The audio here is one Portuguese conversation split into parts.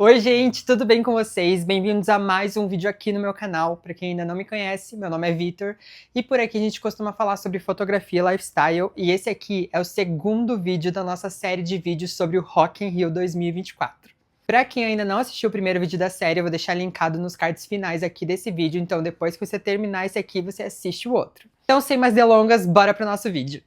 Oi gente, tudo bem com vocês? Bem-vindos a mais um vídeo aqui no meu canal. Para quem ainda não me conhece, meu nome é Vitor e por aqui a gente costuma falar sobre fotografia e lifestyle, e esse aqui é o segundo vídeo da nossa série de vídeos sobre o Rock in Rio 2024. Para quem ainda não assistiu o primeiro vídeo da série, eu vou deixar linkado nos cards finais aqui desse vídeo, então depois que você terminar esse aqui, você assiste o outro. Então, sem mais delongas, bora pro nosso vídeo.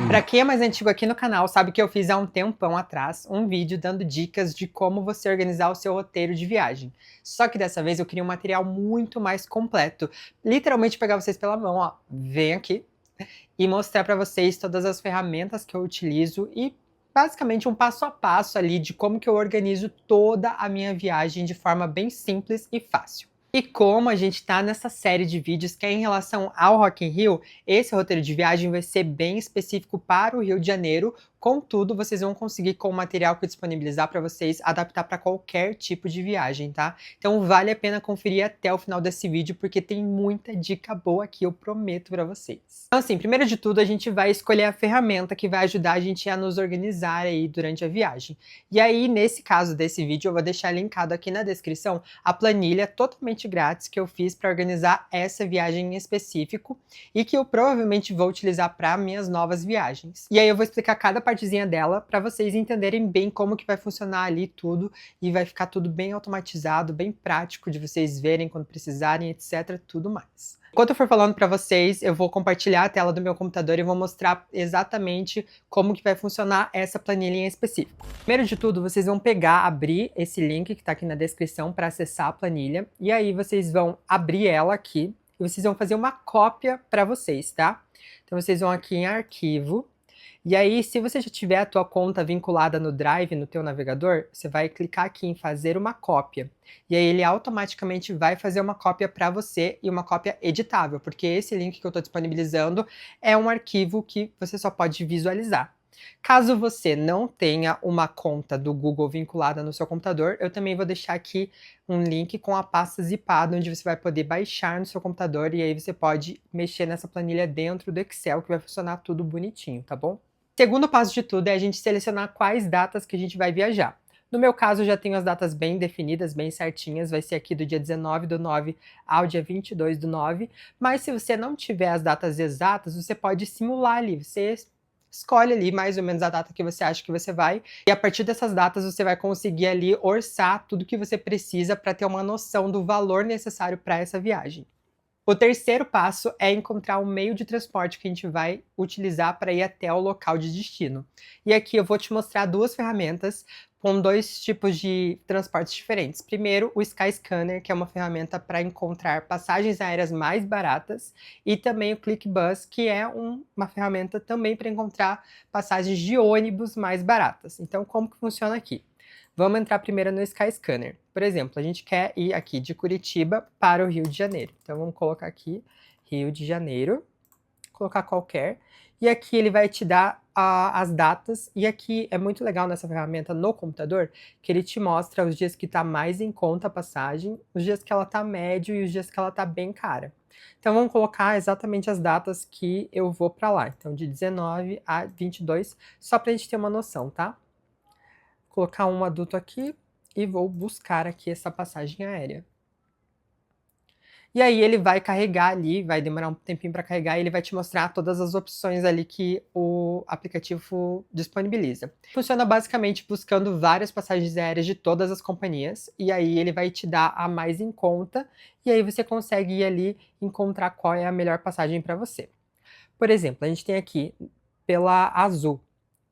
Pra quem é mais antigo aqui no canal, sabe que eu fiz há um tempão atrás um vídeo dando dicas de como você organizar o seu roteiro de viagem. Só que dessa vez eu queria um material muito mais completo. Literalmente pegar vocês pela mão, ó, vem aqui, e mostrar pra vocês todas as ferramentas que eu utilizo e basicamente um passo a passo ali de como que eu organizo toda a minha viagem de forma bem simples e fácil. E como a gente tá nessa série de vídeos que é em relação ao Rock in Rio, esse roteiro de viagem vai ser bem específico para o Rio de Janeiro, contudo, vocês vão conseguir, com o material que eu disponibilizar para vocês, adaptar para qualquer tipo de viagem, tá? Então vale a pena conferir até o final desse vídeo, porque tem muita dica boa aqui, eu prometo para vocês. Então assim, primeiro de tudo, a gente vai escolher a ferramenta que vai ajudar a gente a nos organizar aí durante a viagem. E aí, nesse caso desse vídeo, eu vou deixar linkado aqui na descrição a planilha totalmente grátis que eu fiz para organizar essa viagem em específico e que eu provavelmente vou utilizar para minhas novas viagens. E aí eu vou explicar cada partezinha dela para vocês entenderem bem como que vai funcionar ali tudo e vai ficar tudo bem automatizado, bem prático de vocês verem quando precisarem, etc, tudo mais. Enquanto eu for falando para vocês, eu vou compartilhar a tela do meu computador e vou mostrar exatamente como que vai funcionar essa planilha em específico. Primeiro de tudo, vocês vão abrir esse link que está aqui na descrição para acessar a planilha, e aí vocês vão abrir ela aqui, e vocês vão fazer uma cópia para vocês, tá? Então vocês vão aqui em arquivo, e aí se você já tiver a tua conta vinculada no Drive, no teu navegador, você vai clicar aqui em fazer uma cópia. E aí ele automaticamente vai fazer uma cópia para você e uma cópia editável, porque esse link que eu estou disponibilizando é um arquivo que você só pode visualizar. Caso você não tenha uma conta do Google vinculada no seu computador, eu também vou deixar aqui um link com a pasta zipada, onde você vai poder baixar no seu computador e aí você pode mexer nessa planilha dentro do Excel, que vai funcionar tudo bonitinho, tá bom? Segundo passo de tudo é a gente selecionar quais datas que a gente vai viajar. No meu caso, eu já tenho as datas bem definidas, bem certinhas, vai ser aqui do dia 19/9 ao dia 22/9, mas se você não tiver as datas exatas, você pode simular ali, você escolhe ali mais ou menos a data que você acha que você vai, e a partir dessas datas você vai conseguir ali orçar tudo que você precisa para ter uma noção do valor necessário para essa viagem. O terceiro passo é encontrar o meio de transporte que a gente vai utilizar para ir até o local de destino. E aqui eu vou te mostrar duas ferramentas com dois tipos de transportes diferentes. Primeiro, o Skyscanner, que é uma ferramenta para encontrar passagens aéreas mais baratas, e também o ClickBus, que é uma ferramenta também para encontrar passagens de ônibus mais baratas. Então, como que funciona aqui? Vamos entrar primeiro no Skyscanner. Por exemplo, a gente quer ir aqui de Curitiba para o Rio de Janeiro. Então vamos colocar aqui Rio de Janeiro, colocar qualquer, e aqui ele vai te dar as datas, e aqui é muito legal nessa ferramenta no computador, que ele te mostra os dias que está mais em conta a passagem, os dias que ela está médio e os dias que ela está bem cara. Então vamos colocar exatamente as datas que eu vou para lá. Então de 19 a 22, só para a gente ter uma noção, tá? Colocar um adulto aqui e vou buscar aqui essa passagem aérea. E aí ele vai carregar ali, vai demorar um tempinho para carregar, e ele vai te mostrar todas as opções ali que o aplicativo disponibiliza. Funciona basicamente buscando várias passagens aéreas de todas as companhias, e aí ele vai te dar a mais em conta, e aí você consegue ir ali encontrar qual é a melhor passagem para você. Por exemplo, a gente tem aqui pela Azul.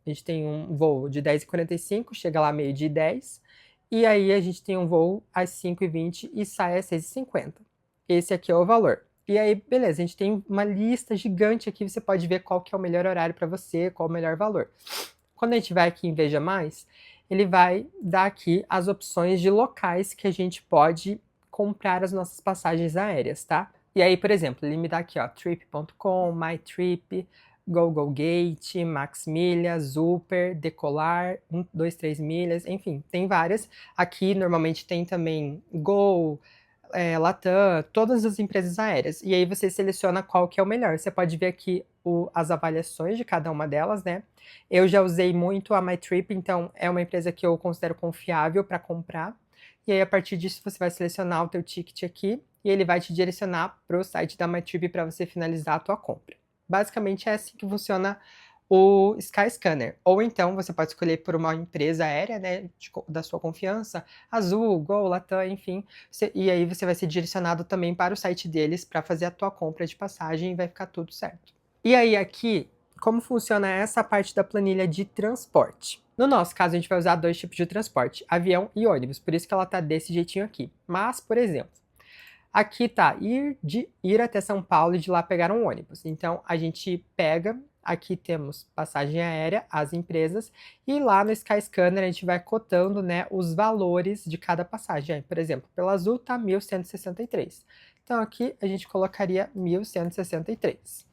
A gente tem um voo de 10h45, chega lá meio-dia e 10, e aí a gente tem um voo às 5h20 e sai às 6h50. Esse aqui é o valor. E aí, beleza, a gente tem uma lista gigante aqui, você pode ver qual que é o melhor horário para você, qual o melhor valor. Quando a gente vai aqui em Veja Mais, ele vai dar aqui as opções de locais que a gente pode comprar as nossas passagens aéreas, tá? E aí, por exemplo, ele me dá aqui, ó, trip.com, MyTrip, GoGoGate, Max Milhas, Super, Decolar, 1, 2, 3 milhas, enfim, tem várias. Aqui normalmente tem também Gol, Latam, todas as empresas aéreas. E aí você seleciona qual que é o melhor. Você pode ver aqui as avaliações de cada uma delas, né? Eu já usei muito a MyTrip, então é uma empresa que eu considero confiável para comprar. E aí, a partir disso, você vai selecionar o teu ticket aqui e ele vai te direcionar para o site da MyTrip para você finalizar a tua compra. Basicamente é assim que funciona o Skyscanner. Ou então você pode escolher por uma empresa aérea, né, da sua confiança, Azul, Gol, Latam, enfim. E aí você vai ser direcionado também para o site deles para fazer a tua compra de passagem e vai ficar tudo certo. E aí aqui, como funciona essa parte da planilha de transporte? No nosso caso, a gente vai usar dois tipos de transporte, avião e ônibus, por isso que ela tá desse jeitinho aqui. Mas, por exemplo, aqui tá ir até São Paulo e de lá pegar um ônibus. Então, a gente pega, aqui temos passagem aérea, as empresas, e lá no Skyscanner a gente vai cotando, né, os valores de cada passagem. Por exemplo, pela Azul tá 1.163. Então, aqui a gente colocaria 1.163,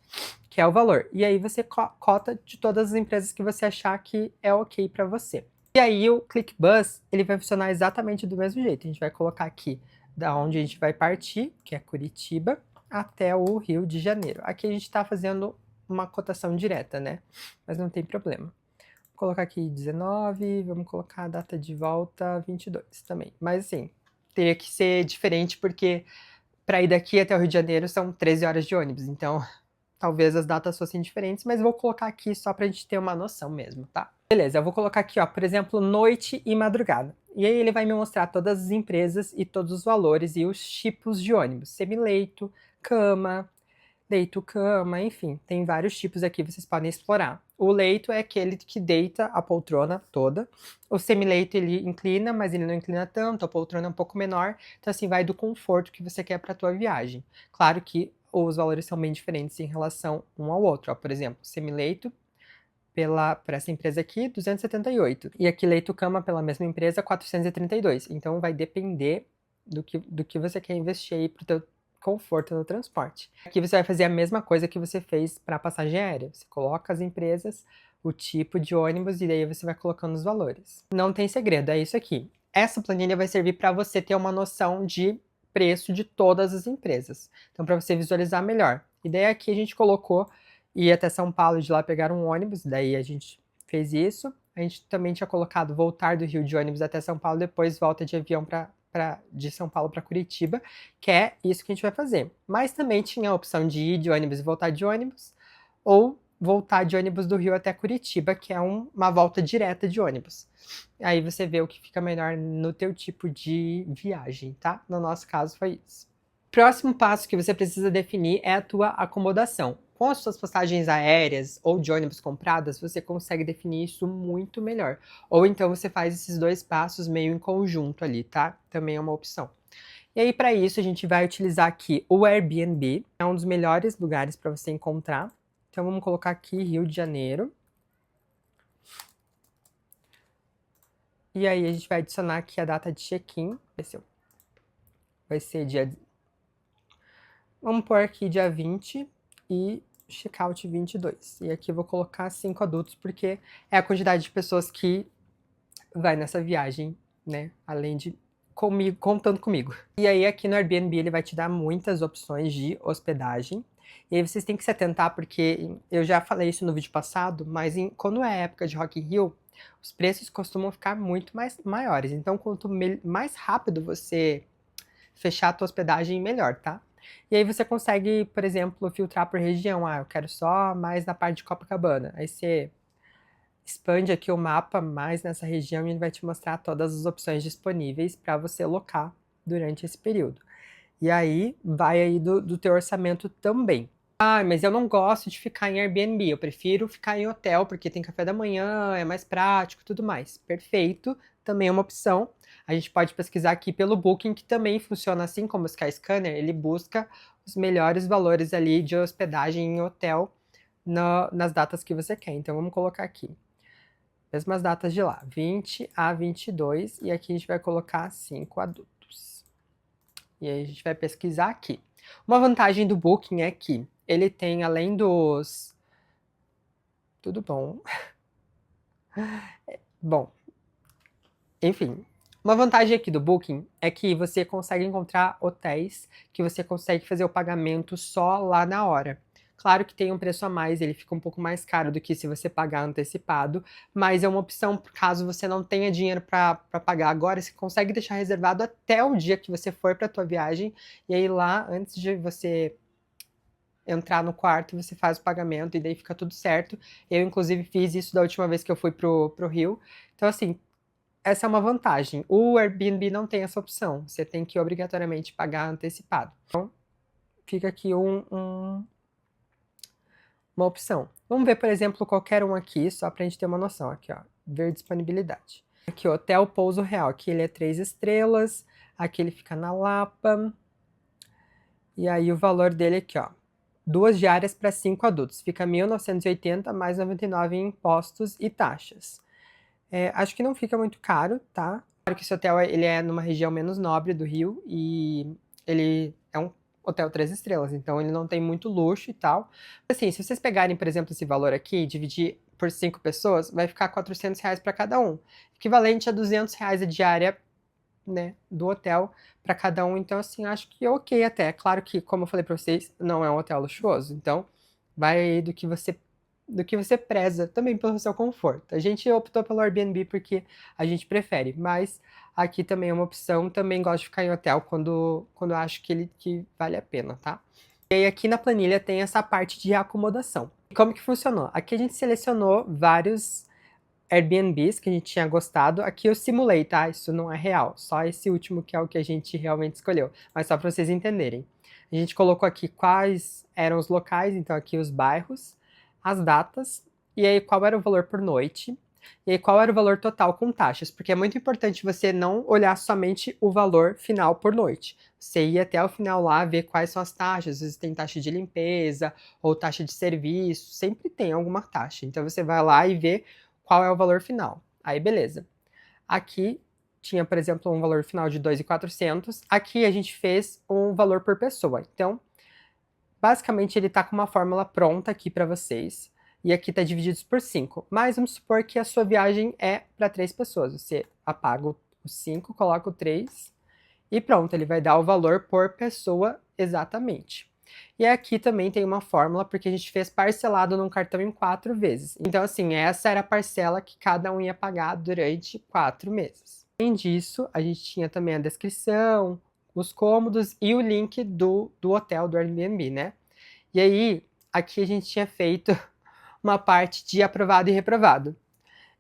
que é o valor. E aí você cota de todas as empresas que você achar que é ok para você. E aí o ClickBus, ele vai funcionar exatamente do mesmo jeito. A gente vai colocar aqui da onde a gente vai partir, que é Curitiba, até o Rio de Janeiro. Aqui a gente está fazendo uma cotação direta, né? Mas não tem problema. Vou colocar aqui 19, vamos colocar a data de volta 22 também. Mas assim, teria que ser diferente porque para ir daqui até o Rio de Janeiro são 13 horas de ônibus, então talvez as datas fossem diferentes, mas vou colocar aqui só pra gente ter uma noção mesmo, tá? Beleza, eu vou colocar aqui, ó, por exemplo, noite e madrugada. E aí ele vai me mostrar todas as empresas e todos os valores e os tipos de ônibus. Semileito, cama, leito-cama, enfim, tem vários tipos aqui, vocês podem explorar. O leito é aquele que deita a poltrona toda. O semileito ele inclina, mas ele não inclina tanto, a poltrona é um pouco menor. Então assim, vai do conforto que você quer para a tua viagem. Claro que os valores são bem diferentes em relação um ao outro. Ó, por exemplo, semileito para essa empresa aqui, 278. E aqui leito-cama pela mesma empresa, 432. Então vai depender do que você quer investir aí pro teu conforto no transporte. Aqui você vai fazer a mesma coisa que você fez para a passagem aérea. Você coloca as empresas, o tipo de ônibus e daí você vai colocando os valores. Não tem segredo, é isso aqui. Essa planilha vai servir para você ter uma noção de preço de todas as empresas. Então, para você visualizar melhor. E daí aqui a gente colocou ir até São Paulo e de lá pegar um ônibus, daí a gente fez isso. A gente também tinha colocado voltar do Rio de ônibus até São Paulo, depois volta de avião de São Paulo para Curitiba, que é isso que a gente vai fazer. Mas também tinha a opção de ir de ônibus e voltar de ônibus, ou voltar de ônibus do Rio até Curitiba, que é uma volta direta de ônibus. Aí você vê o que fica melhor no teu tipo de viagem, tá? No nosso caso foi isso. Próximo passo que você precisa definir é a tua acomodação. Com as suas passagens aéreas ou de ônibus compradas, você consegue definir isso muito melhor. Ou então você faz esses dois passos meio em conjunto ali, tá? Também é uma opção. E aí, para isso, a gente vai utilizar aqui o Airbnb. É um dos melhores lugares para você encontrar. Então, vamos colocar aqui Rio de Janeiro. E aí, a gente vai adicionar aqui a data de check-in. Vai ser dia... Vamos pôr aqui dia 20 e check-out 22. E aqui eu vou colocar 5 adultos, porque é a quantidade de pessoas que vai nessa viagem, né? Além de comigo, contando comigo. E aí aqui no Airbnb ele vai te dar muitas opções de hospedagem. E aí vocês têm que se atentar, porque eu já falei isso no vídeo passado, mas quando é época de Rock in Rio, os preços costumam ficar muito maiores. Então, quanto mais rápido você fechar a tua hospedagem, melhor, tá? E aí você consegue, por exemplo, filtrar por região. Ah, eu quero só mais na parte de Copacabana. Aí você expande aqui o mapa mais nessa região e ele vai te mostrar todas as opções disponíveis para você alocar durante esse período. E aí, vai aí do teu orçamento também. Ah, mas eu não gosto de ficar em Airbnb, eu prefiro ficar em hotel, porque tem café da manhã, é mais prático e tudo mais. Perfeito, também é uma opção. A gente pode pesquisar aqui pelo Booking, que também funciona assim como o Skyscanner, ele busca os melhores valores ali de hospedagem em hotel nas datas que você quer. Então vamos colocar aqui. Mesmas datas de lá, 20 a 22, e aqui a gente vai colocar 5 adultos. E aí a gente vai pesquisar aqui. Uma vantagem do Booking é que ele tem, além dos... Tudo bom. Bom, enfim, Uma vantagem aqui do Booking é que você consegue encontrar hotéis que você consegue fazer o pagamento só lá na hora. Claro que tem um preço a mais, ele fica um pouco mais caro do que se você pagar antecipado, mas é uma opção caso você não tenha dinheiro para pagar agora, você consegue deixar reservado até o dia que você for para a tua viagem, e aí lá, antes de você entrar no quarto, você faz o pagamento e daí fica tudo certo. Eu, inclusive, fiz isso da última vez que eu fui pro Rio. Então, assim, essa é uma vantagem. O Airbnb não tem essa opção. Você tem que obrigatoriamente pagar antecipado. Então, fica aqui uma opção. Vamos ver, por exemplo, qualquer um aqui, só pra gente ter uma noção. Aqui, ó, ver disponibilidade. Aqui, Hotel Pouso Real. Aqui ele é 3 estrelas. Aqui ele fica na Lapa. E aí o valor dele aqui, ó. 2 diárias para 5 adultos. Fica 1.980 mais 99 em impostos e taxas. Acho que não fica muito caro, tá? Claro que esse hotel ele é numa região menos nobre do Rio e ele é um hotel 3 estrelas, então ele não tem muito luxo e tal. Assim, se vocês pegarem, por exemplo, esse valor aqui e dividir por 5 pessoas, vai ficar R$ 400 para cada um, equivalente a R$ 200 a diária, né, do hotel para cada um. Então, assim, acho que é ok até. Claro que, como eu falei para vocês, não é um hotel luxuoso, então vai do que você preza também pelo seu conforto. A gente optou pelo Airbnb porque a gente prefere, mas aqui também é uma opção. Também gosto de ficar em hotel quando eu acho que vale a pena, tá? E aí aqui na planilha tem essa parte de acomodação. E como que funcionou? Aqui a gente selecionou vários Airbnbs que a gente tinha gostado. Aqui eu simulei, tá? Isso não é real. Só esse último que é o que a gente realmente escolheu. Mas só para vocês entenderem. A gente colocou aqui quais eram os locais, então aqui os bairros, as datas, e aí qual era o valor por noite, e aí qual era o valor total com taxas, porque é muito importante você não olhar somente o valor final por noite. Você ir até o final lá, ver quais são as taxas, às vezes tem taxa de limpeza, ou taxa de serviço, sempre tem alguma taxa. Então você vai lá e vê qual é o valor final. Aí beleza. Aqui tinha, por exemplo, um valor final de 2.400. Aqui a gente fez um valor por pessoa. Então, basicamente ele está com uma fórmula pronta aqui para vocês. E aqui está dividido por 5. Mas vamos supor que a sua viagem é para 3 pessoas. Você apaga o 5, coloca o 3 e pronto, ele vai dar o valor por pessoa exatamente. E aqui também tem uma fórmula, porque a gente fez parcelado num cartão em 4 vezes. Então, assim, essa era a parcela que cada um ia pagar durante 4 meses. Além disso, a gente tinha também a descrição, os cômodos e o link do hotel, do Airbnb, né? E aí, aqui a gente tinha feito uma parte de aprovado e reprovado.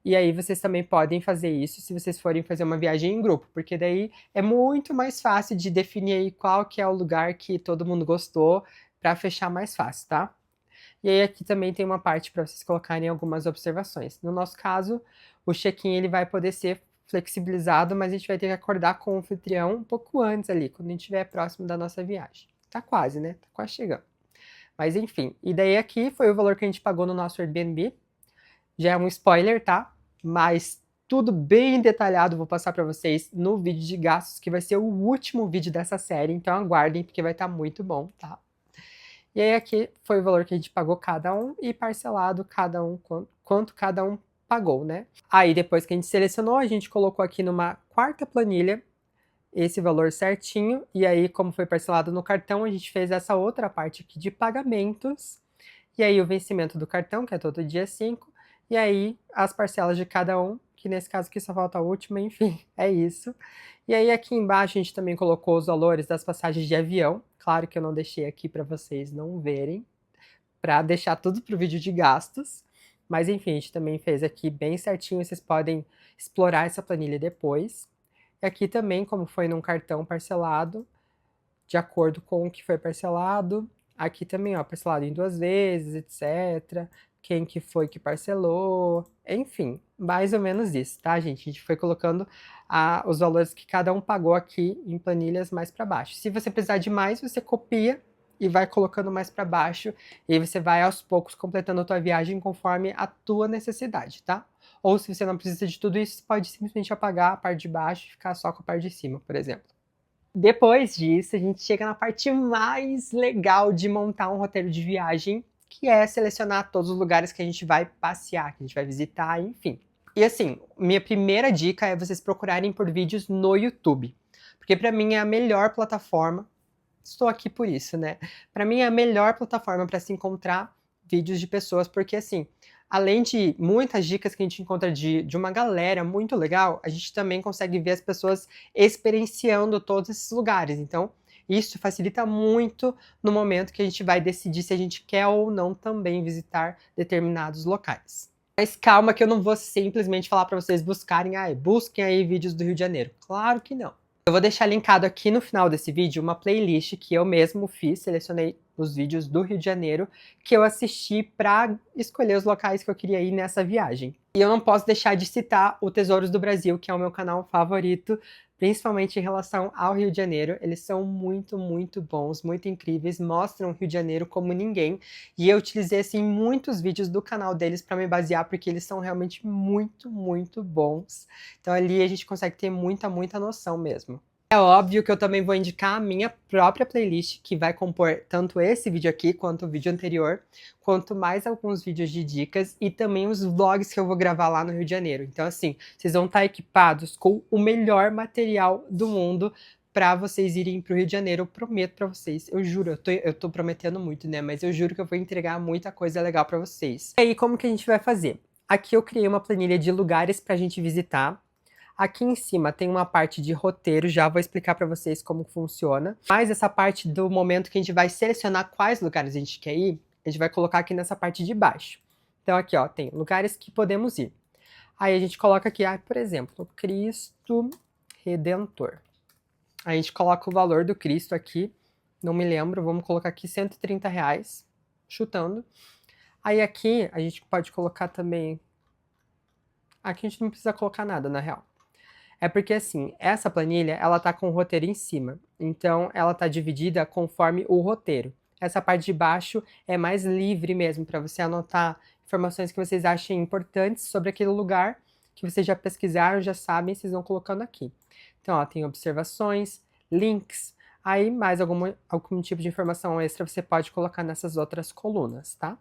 E aí vocês também podem fazer isso se vocês forem fazer uma viagem em grupo, porque daí é muito mais fácil de definir aí qual que é o lugar que todo mundo gostou para fechar mais fácil, tá? E aí aqui também tem uma parte para vocês colocarem algumas observações. No nosso caso, o check-in ele vai poder ser flexibilizado, mas a gente vai ter que acordar com o anfitrião um pouco antes ali, quando a gente estiver próximo da nossa viagem. Tá quase, né? Tá quase chegando. Mas enfim, e daí aqui foi o valor que a gente pagou no nosso Airbnb. Já é um spoiler, tá? Mas tudo bem detalhado vou passar para vocês no vídeo de gastos, que vai ser o último vídeo dessa série, então aguardem, porque vai estar muito bom, tá? E aí aqui foi o valor que a gente pagou cada um e parcelado cada um quanto cada um pagou, né? Aí depois que a gente selecionou, a gente colocou aqui numa quarta planilha esse valor certinho, e aí como foi parcelado no cartão, a gente fez essa outra parte aqui de pagamentos, e aí o vencimento do cartão, que é todo dia 5, e aí as parcelas de cada um, que nesse caso aqui só falta a última, enfim, é isso. E aí aqui embaixo a gente também colocou os valores das passagens de avião, claro que eu não deixei aqui para vocês não verem, para deixar tudo pro vídeo de gastos, mas enfim, a gente também fez aqui bem certinho, vocês podem explorar essa planilha depois. E aqui também, como foi num cartão parcelado, de acordo com o que foi parcelado. Aqui também, ó, parcelado em 2 vezes, etc. Quem que foi que parcelou, enfim, mais ou menos isso, tá, gente? A gente foi colocando os valores que cada um pagou aqui em planilhas mais para baixo. Se você precisar de mais, você copia e vai colocando mais para baixo, e aí você vai aos poucos completando a tua viagem conforme a tua necessidade, tá? Ou se você não precisa de tudo isso, você pode simplesmente apagar a parte de baixo e ficar só com a parte de cima, por exemplo. Depois disso, a gente chega na parte mais legal de montar um roteiro de viagem, que é selecionar todos os lugares que a gente vai passear, que a gente vai visitar, enfim. E assim, minha primeira dica é vocês procurarem por vídeos no YouTube, porque pra mim é a melhor plataforma. Estou aqui por isso, né. Pra mim é a melhor plataforma pra se encontrar vídeos de pessoas, porque assim, além de muitas dicas que a gente encontra de uma galera muito legal, a gente também consegue ver as pessoas experienciando todos esses lugares. Então, isso facilita muito no momento que a gente vai decidir se a gente quer ou não também visitar determinados locais. Mas calma que eu não vou simplesmente falar pra vocês buscarem: "Ai, busquem aí vídeos do Rio de Janeiro", claro que não. Eu vou deixar linkado aqui no final desse vídeo uma playlist que eu mesmo fiz, selecionei os vídeos do Rio de Janeiro que eu assisti para escolher os locais que eu queria ir nessa viagem. E eu não posso deixar de citar o Tesouros do Brasil, que é o meu canal favorito, principalmente em relação ao Rio de Janeiro. Eles são muito, muito bons, muito incríveis, mostram o Rio de Janeiro como ninguém. E eu utilizei assim muitos vídeos do canal deles para me basear, porque eles são realmente muito, muito bons. Então ali a gente consegue ter muita, muita noção mesmo. É óbvio que eu também vou indicar a minha própria playlist, que vai compor tanto esse vídeo aqui, quanto o vídeo anterior, quanto mais alguns vídeos de dicas e também os vlogs que eu vou gravar lá no Rio de Janeiro. Então assim, vocês vão estar equipados com o melhor material do mundo para vocês irem para o Rio de Janeiro. Eu prometo para vocês, eu juro, eu tô prometendo muito, né? Mas eu juro que eu vou entregar muita coisa legal para vocês. E aí, como que a gente vai fazer? Aqui eu criei uma planilha de lugares pra gente visitar. Aqui em cima tem uma parte de roteiro, já vou explicar para vocês como funciona. Mas essa parte do momento que a gente vai selecionar quais lugares a gente quer ir, a gente vai colocar aqui nessa parte de baixo. Então aqui, ó, tem lugares que podemos ir. Aí a gente coloca aqui, por exemplo, Cristo Redentor. Aí a gente coloca o valor do Cristo aqui, não me lembro, vamos colocar aqui R$ 130, chutando. Aí aqui a gente pode colocar também... Aqui a gente não precisa colocar nada, na real. É porque assim, essa planilha, ela tá com o roteiro em cima, então ela tá dividida conforme o roteiro. Essa parte de baixo é mais livre mesmo, para você anotar informações que vocês achem importantes sobre aquele lugar, que vocês já pesquisaram, já sabem, vocês vão colocando aqui. Então, ó, tem observações, links, aí mais algum tipo de informação extra você pode colocar nessas outras colunas, tá?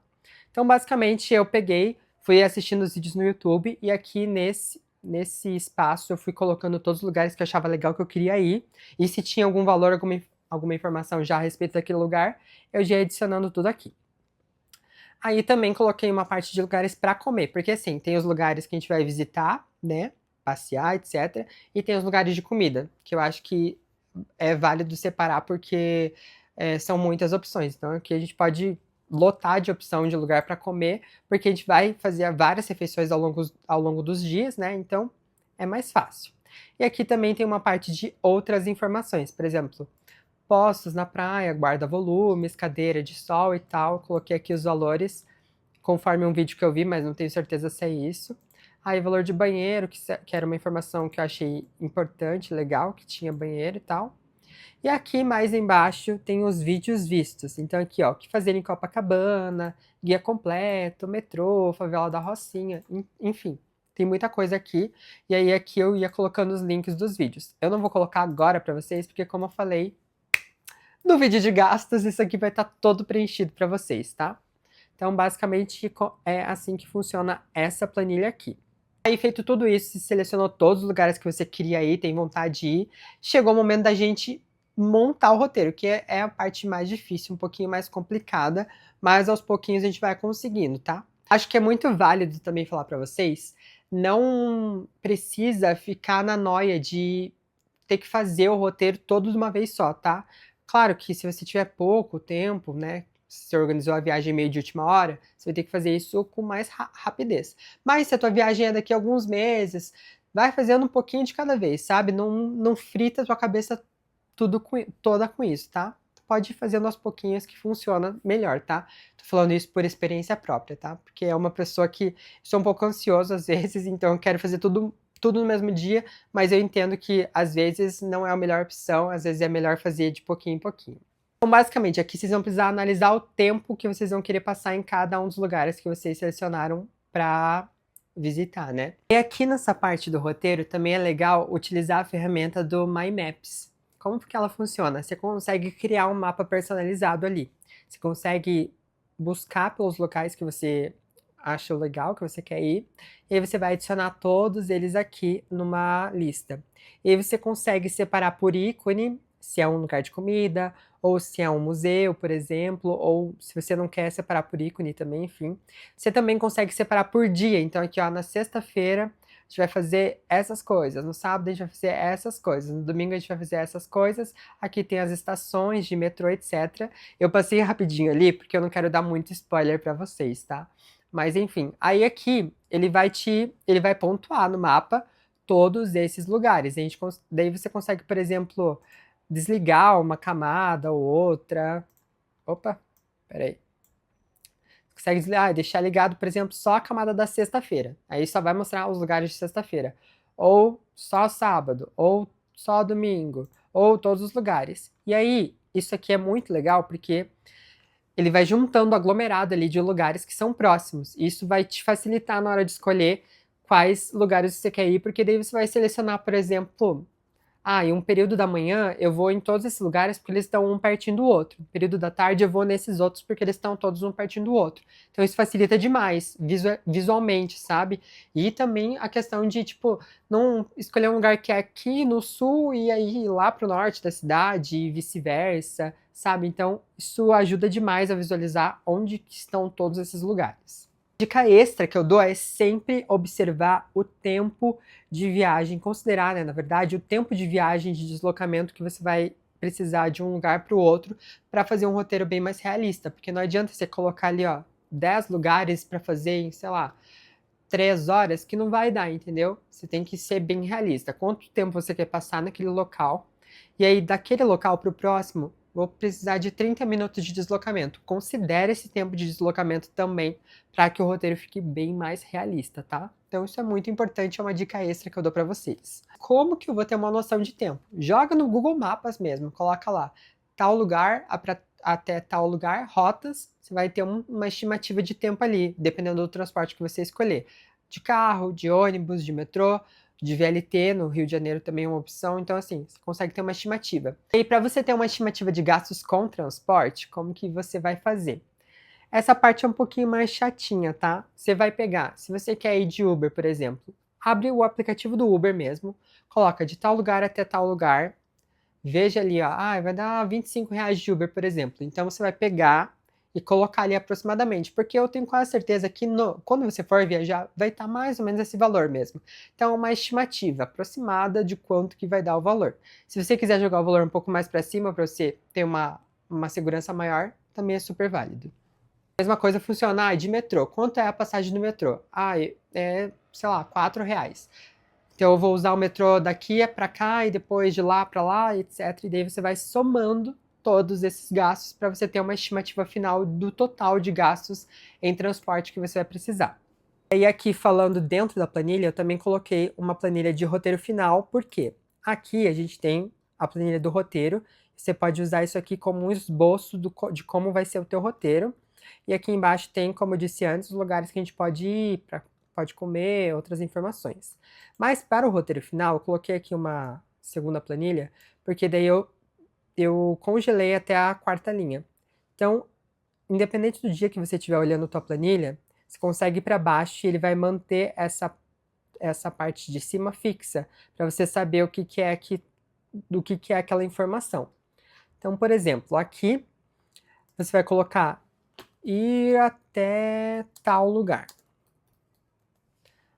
Então, basicamente, eu peguei, fui assistindo os vídeos no YouTube, e aqui nesse espaço eu fui colocando todos os lugares que eu achava legal que eu queria ir, e se tinha algum valor, alguma informação já a respeito daquele lugar, eu já ia adicionando tudo aqui. Aí também coloquei uma parte de lugares para comer, porque assim, tem os lugares que a gente vai visitar, né, passear, etc, e tem os lugares de comida, que eu acho que é válido separar porque são muitas opções. Então aqui a gente pode lotar de opção de lugar para comer, porque a gente vai fazer várias refeições ao longo dos dias, né? Então é mais fácil. E aqui também tem uma parte de outras informações, por exemplo, postos na praia, guarda-volumes, cadeira de sol e tal. Coloquei aqui os valores conforme um vídeo que eu vi, mas não tenho certeza se é isso. Aí valor de banheiro, que era uma informação que eu achei importante, legal, que tinha banheiro e tal. E aqui mais embaixo tem os vídeos vistos. Então aqui, ó, o que fazer em Copacabana, guia completo, metrô, favela da Rocinha, enfim. Tem muita coisa aqui, e aí aqui eu ia colocando os links dos vídeos. Eu não vou colocar agora pra vocês, porque como eu falei, no vídeo de gastos, isso aqui vai estar todo preenchido pra vocês, tá? Então, basicamente, é assim que funciona essa planilha aqui. Aí, feito tudo isso, você selecionou todos os lugares que você queria ir, tem vontade de ir, chegou o momento da gente montar o roteiro, que é a parte mais difícil, um pouquinho mais complicada, mas aos pouquinhos a gente vai conseguindo, tá? Acho que é muito válido também falar pra vocês, não precisa ficar na noia de ter que fazer o roteiro todo de uma vez só, tá? Claro que se você tiver pouco tempo, né, se você organizou a viagem meio de última hora, você vai ter que fazer isso com mais rapidez. Mas se a tua viagem é daqui a alguns meses, vai fazendo um pouquinho de cada vez, sabe? Não frita a tua cabeça toda com isso, tá? Tu pode ir fazendo aos pouquinhos que funciona melhor, tá? Tô falando isso por experiência própria, tá? Porque é uma pessoa que sou um pouco ansioso às vezes, então eu quero fazer tudo no mesmo dia, mas eu entendo que às vezes não é a melhor opção, às vezes é melhor fazer de pouquinho em pouquinho. Então, basicamente, aqui vocês vão precisar analisar o tempo que vocês vão querer passar em cada um dos lugares que vocês selecionaram para visitar, né? E aqui nessa parte do roteiro também é legal utilizar a ferramenta do My Maps. Como que ela funciona? Você consegue criar um mapa personalizado ali. Você consegue buscar pelos locais que você acha legal, que você quer ir, e aí você vai adicionar todos eles aqui numa lista. E aí você consegue separar por ícone, se é um lugar de comida, ou se é um museu, por exemplo, ou se você não quer separar por ícone também, enfim. Você também consegue separar por dia, então aqui ó, na sexta-feira a gente vai fazer essas coisas, no sábado a gente vai fazer essas coisas, no domingo a gente vai fazer essas coisas, aqui tem as estações de metrô, etc. Eu passei rapidinho ali, porque eu não quero dar muito spoiler para vocês, tá? Mas enfim, aí aqui ele vai pontuar no mapa todos esses lugares. Daí você consegue, por exemplo, desligar uma camada ou outra. Opa, peraí. Consegue desligar, deixar ligado, por exemplo, só a camada da sexta-feira. Aí só vai mostrar os lugares de sexta-feira. Ou só sábado, ou só domingo, ou todos os lugares. E aí, isso aqui é muito legal porque ele vai juntando aglomerado ali de lugares que são próximos. Isso vai te facilitar na hora de escolher quais lugares você quer ir, porque daí você vai selecionar, por exemplo, em um período da manhã eu vou em todos esses lugares porque eles estão um pertinho do outro. No período da tarde eu vou nesses outros porque eles estão todos um pertinho do outro. Então isso facilita demais, visualmente, sabe? E também a questão de, tipo, não escolher um lugar que é aqui no sul e aí ir lá pro norte da cidade e vice-versa, sabe? Então isso ajuda demais a visualizar onde estão todos esses lugares. Dica extra que eu dou é sempre observar o tempo de viagem, considerar, né, na verdade, o tempo de viagem, de deslocamento que você vai precisar de um lugar para o outro para fazer um roteiro bem mais realista, porque não adianta você colocar ali, ó, 10 lugares para fazer em, sei lá, 3 horas, que não vai dar, entendeu? Você tem que ser bem realista. Quanto tempo você quer passar naquele local? E aí, daquele local para o próximo, vou precisar de 30 minutos de deslocamento. Considere esse tempo de deslocamento também para que o roteiro fique bem mais realista, tá? Então isso é muito importante, é uma dica extra que eu dou para vocês. Como que eu vou ter uma noção de tempo? Joga no Google Maps mesmo, coloca lá tal lugar até tal lugar, rotas, você vai ter uma estimativa de tempo ali, dependendo do transporte que você escolher. De carro, de ônibus, de metrô, de VLT, no Rio de Janeiro também é uma opção, então assim, você consegue ter uma estimativa. E para você ter uma estimativa de gastos com transporte, como que você vai fazer? Essa parte é um pouquinho mais chatinha, tá? Você vai pegar, se você quer ir de Uber, por exemplo, abre o aplicativo do Uber mesmo, coloca de tal lugar até tal lugar, veja ali, ó, vai dar R$ 25 de Uber, por exemplo. Então você vai pegar e colocar ali aproximadamente, porque eu tenho quase certeza que quando você for viajar, vai estar mais ou menos esse valor mesmo. Então, uma estimativa aproximada de quanto que vai dar o valor. Se você quiser jogar o valor um pouco mais para cima, para você ter uma segurança maior, também é super válido. Mesma coisa funciona de metrô. Quanto é a passagem do metrô? Sei lá, R$ 4. Então eu vou usar o metrô daqui para cá e depois de lá para lá, etc. E daí você vai somando todos esses gastos para você ter uma estimativa final do total de gastos em transporte que você vai precisar. E aqui falando dentro da planilha, eu também coloquei uma planilha de roteiro final, porque aqui a gente tem a planilha do roteiro. Você pode usar isso aqui como um esboço de como vai ser o teu roteiro. E aqui embaixo tem, como eu disse antes, os lugares que a gente pode ir, pode comer, outras informações. Mas para o roteiro final, eu coloquei aqui uma segunda planilha, porque daí eu congelei até a quarta linha. Então, independente do dia que você estiver olhando a tua planilha, você consegue ir para baixo e ele vai manter essa parte de cima fixa, para você saber do que é aquela informação. Então, por exemplo, aqui você vai colocar ir até tal lugar.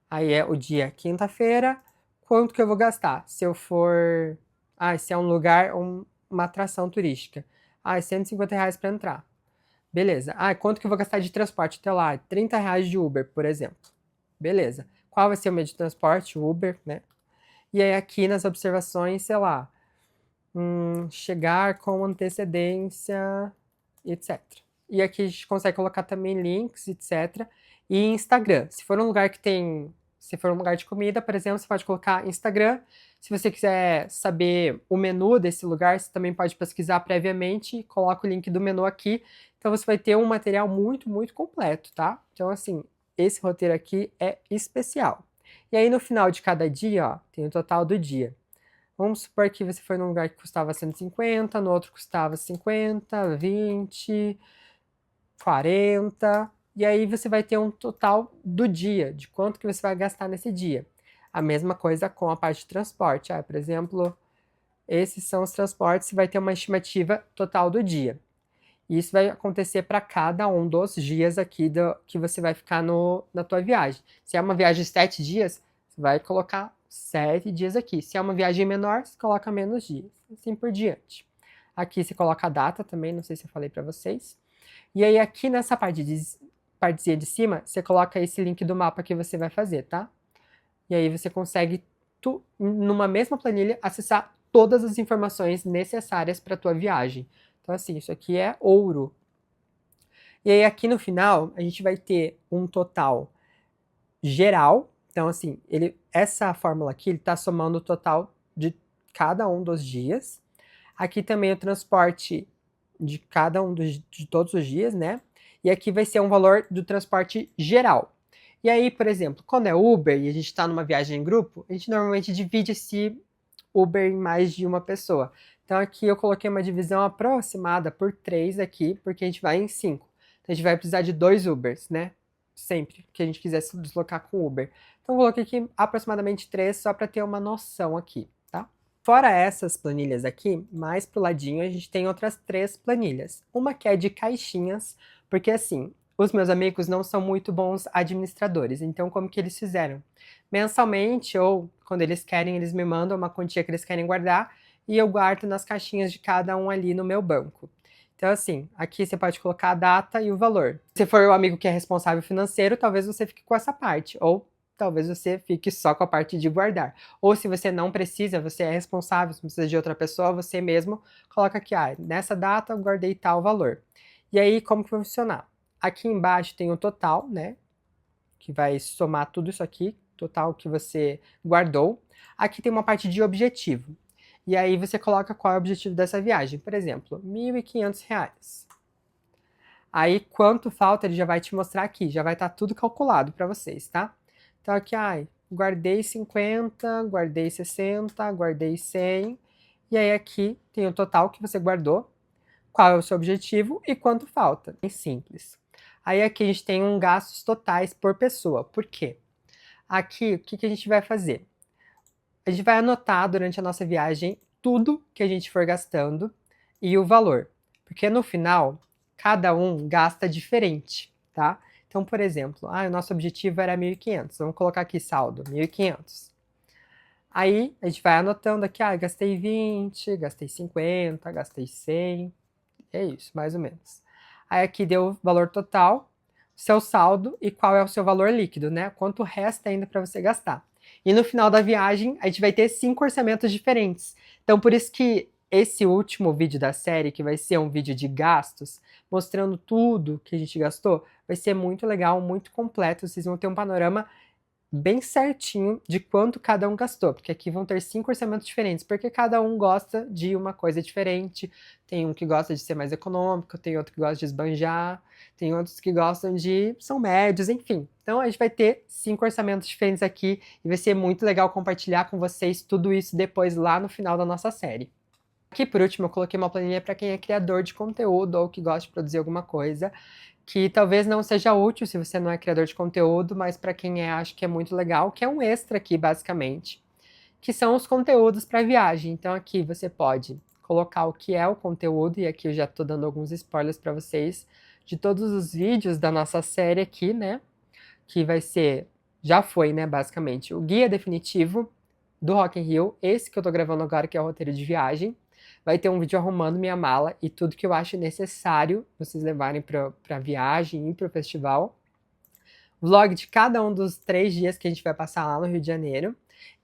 Aí é o dia quinta-feira, quanto que eu vou gastar? Se eu for... se é um lugar, uma atração turística. R$ 150 para entrar. Beleza. Quanto que eu vou gastar de transporte até lá? R$ 30 de Uber, por exemplo. Beleza. Qual vai ser o meio de transporte? Uber, né? E aí aqui nas observações, sei lá, chegar com antecedência, etc. E aqui a gente consegue colocar também links, etc. E Instagram. Se for um lugar de comida, por exemplo, você pode colocar Instagram. Se você quiser saber o menu desse lugar, você também pode pesquisar previamente, coloca o link do menu aqui. Então você vai ter um material muito, muito completo, tá? Então, assim, esse roteiro aqui é especial. E aí, no final de cada dia, ó, tem o total do dia. Vamos supor que você foi num lugar que custava 150, no outro custava 50, 20, 40. E aí você vai ter um total do dia, de quanto que você vai gastar nesse dia. A mesma coisa com a parte de transporte. Por exemplo, esses são os transportes, você vai ter uma estimativa total do dia. E isso vai acontecer para cada um dos dias aqui que você vai ficar na tua viagem. Se é uma viagem de 7 dias, você vai colocar 7 dias aqui. Se é uma viagem menor, você coloca menos dias. Assim por diante. Aqui você coloca a data também, não sei se eu falei para vocês. E aí aqui nessa partezinha de cima, você coloca esse link do mapa que você vai fazer, tá? E aí você consegue, numa mesma planilha, acessar todas as informações necessárias para a tua viagem. Então, assim, isso aqui é ouro. E aí, aqui no final, a gente vai ter um total geral. Então, assim, essa fórmula aqui, ele está somando o total de cada um dos dias. Aqui também o transporte de cada um de todos os dias, né? E aqui vai ser um valor do transporte geral. E aí, por exemplo, quando é Uber e a gente está numa viagem em grupo, a gente normalmente divide esse Uber em mais de uma pessoa. Então aqui eu coloquei uma divisão aproximada por 3 aqui, porque a gente vai em 5. Então a gente vai precisar de 2 Ubers, né? Sempre que a gente quiser se deslocar com Uber. Então eu coloquei aqui aproximadamente 3 só para ter uma noção aqui, tá? Fora essas planilhas aqui, mais pro ladinho a gente tem outras 3 planilhas. Uma que é de caixinhas, porque assim, os meus amigos não são muito bons administradores, então como que eles fizeram? Mensalmente ou quando eles querem, eles me mandam uma quantia que eles querem guardar e eu guardo nas caixinhas de cada um ali no meu banco. Então assim, aqui você pode colocar a data e o valor. Se for o amigo que é responsável financeiro, talvez você fique com essa parte, ou talvez você fique só com a parte de guardar. Ou se você não precisa, você é responsável, se precisa de outra pessoa, você mesmo coloca aqui, nessa data eu guardei tal valor. E aí, como que vai funcionar? Aqui embaixo tem o total, né? Que vai somar tudo isso aqui, total que você guardou. Aqui tem uma parte de objetivo. E aí você coloca qual é o objetivo dessa viagem. Por exemplo, R$ 1.500. Aí quanto falta ele já vai te mostrar aqui, já vai estar tudo calculado para vocês, tá? Então aqui, guardei 50, guardei 60, guardei 100. E aí aqui tem o total que você guardou, qual é o seu objetivo e quanto falta. Bem simples. Aí aqui a gente tem um gastos totais por pessoa. Por quê? Aqui, o que a gente vai fazer? A gente vai anotar durante a nossa viagem tudo que a gente for gastando e o valor. Porque no final, cada um gasta diferente, tá? Então, por exemplo, o nosso objetivo era 1.500. Vamos colocar aqui saldo, 1.500. Aí, a gente vai anotando aqui, gastei 20, gastei 50, gastei 100. É isso, mais ou menos. Aí aqui deu o valor total, seu saldo e qual é o seu valor líquido, né? Quanto resta ainda para você gastar. E no final da viagem, a gente vai ter 5 orçamentos diferentes. Então, por isso que esse último vídeo da série, que vai ser um vídeo de gastos, mostrando tudo que a gente gastou, vai ser muito legal, muito completo. Vocês vão ter um panorama bem certinho de quanto cada um gastou, porque aqui vão ter 5 orçamentos diferentes, porque cada um gosta de uma coisa diferente. Tem um que gosta de ser mais econômico, tem outro que gosta de esbanjar, tem outros que gostam são médios, enfim. Então a gente vai ter 5 orçamentos diferentes aqui e vai ser muito legal compartilhar com vocês tudo isso depois lá no final da nossa série. Aqui por último eu coloquei uma planilha para quem é criador de conteúdo ou que gosta de produzir alguma coisa, que talvez não seja útil se você não é criador de conteúdo, mas para quem é, acho que é muito legal, que é um extra aqui, basicamente, que são os conteúdos para viagem. Então aqui você pode colocar o que é o conteúdo, e aqui eu já estou dando alguns spoilers para vocês de todos os vídeos da nossa série aqui, né? Que vai ser, já foi, né, basicamente, o guia definitivo do Rock in Rio, esse que eu tô gravando agora, que é o roteiro de viagem. Vai ter um vídeo arrumando minha mala e tudo que eu acho necessário vocês levarem pra viagem e pro festival. Vlog de cada um dos 3 dias que a gente vai passar lá no Rio de Janeiro.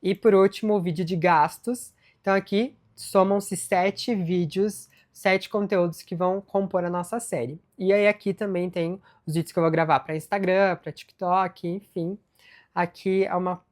E por último, o vídeo de gastos. Então aqui somam-se 7 vídeos, 7 conteúdos que vão compor a nossa série. E aí aqui também tem os vídeos que eu vou gravar para Instagram, para TikTok, enfim. Aqui é uma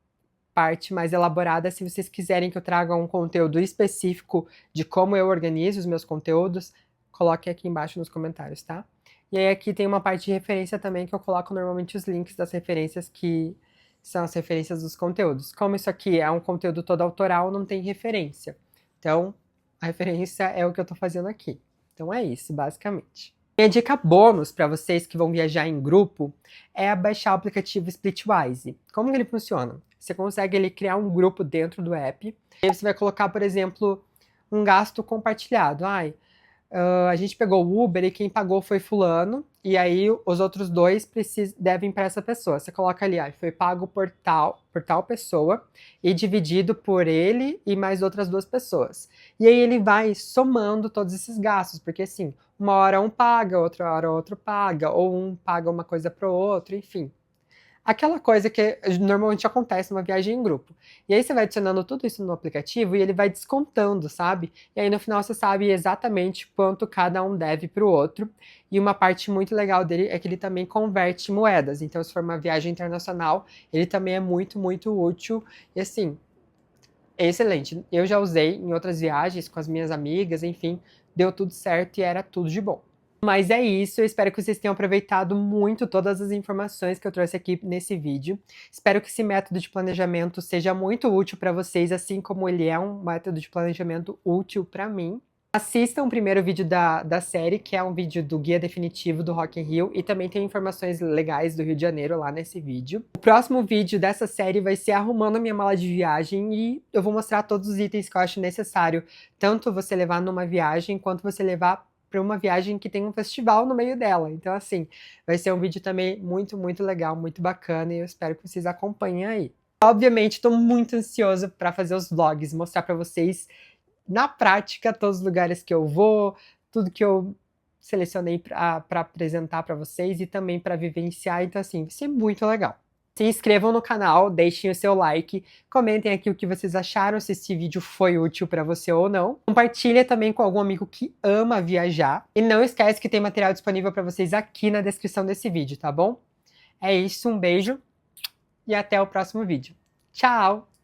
parte mais elaborada, se vocês quiserem que eu traga um conteúdo específico de como eu organizo os meus conteúdos, coloque aqui embaixo nos comentários, tá? E aí aqui tem uma parte de referência também que eu coloco normalmente os links das referências que são as referências dos conteúdos. Como isso aqui é um conteúdo todo autoral, não tem referência. Então, a referência é o que eu tô fazendo aqui. Então é isso, basicamente. Minha dica bônus para vocês que vão viajar em grupo é baixar o aplicativo Splitwise. Como que ele funciona? Você consegue ele criar um grupo dentro do app, e aí você vai colocar, por exemplo, um gasto compartilhado. A gente pegou o Uber e quem pagou foi fulano, e aí os outros dois devem para essa pessoa. Você coloca ali, foi pago por tal pessoa, e dividido por ele e mais outras duas pessoas. E aí ele vai somando todos esses gastos, porque assim, uma hora um paga, outra hora outro paga, ou um paga uma coisa pro outro, enfim. Aquela coisa que normalmente acontece numa viagem em grupo. E aí você vai adicionando tudo isso no aplicativo e ele vai descontando, sabe? E aí no final você sabe exatamente quanto cada um deve para o outro. E uma parte muito legal dele é que ele também converte moedas. Então, se for uma viagem internacional, ele também é muito, muito útil. E assim, é excelente. Eu já usei em outras viagens com as minhas amigas, enfim, deu tudo certo e era tudo de bom. Mas é isso, eu espero que vocês tenham aproveitado muito todas as informações que eu trouxe aqui nesse vídeo. Espero que esse método de planejamento seja muito útil para vocês, assim como ele é um método de planejamento útil para mim. Assistam o primeiro vídeo da série, que é um vídeo do Guia Definitivo do Rock in Rio, e também tem informações legais do Rio de Janeiro lá nesse vídeo. O próximo vídeo dessa série vai ser arrumando a minha mala de viagem, e eu vou mostrar todos os itens que eu acho necessário, tanto você levar numa viagem, quanto você levar para uma viagem que tem um festival no meio dela. Então, assim, vai ser um vídeo também muito, muito legal, muito bacana, e eu espero que vocês acompanhem aí. Obviamente, estou muito ansioso para fazer os vlogs, mostrar para vocês na prática todos os lugares que eu vou, tudo que eu selecionei para apresentar para vocês e também para vivenciar. Então, assim, vai ser muito legal. Se inscrevam no canal, deixem o seu like, comentem aqui o que vocês acharam, se esse vídeo foi útil para você ou não. Compartilha também com algum amigo que ama viajar. E não esquece que tem material disponível para vocês aqui na descrição desse vídeo, tá bom? É isso, um beijo e até o próximo vídeo. Tchau!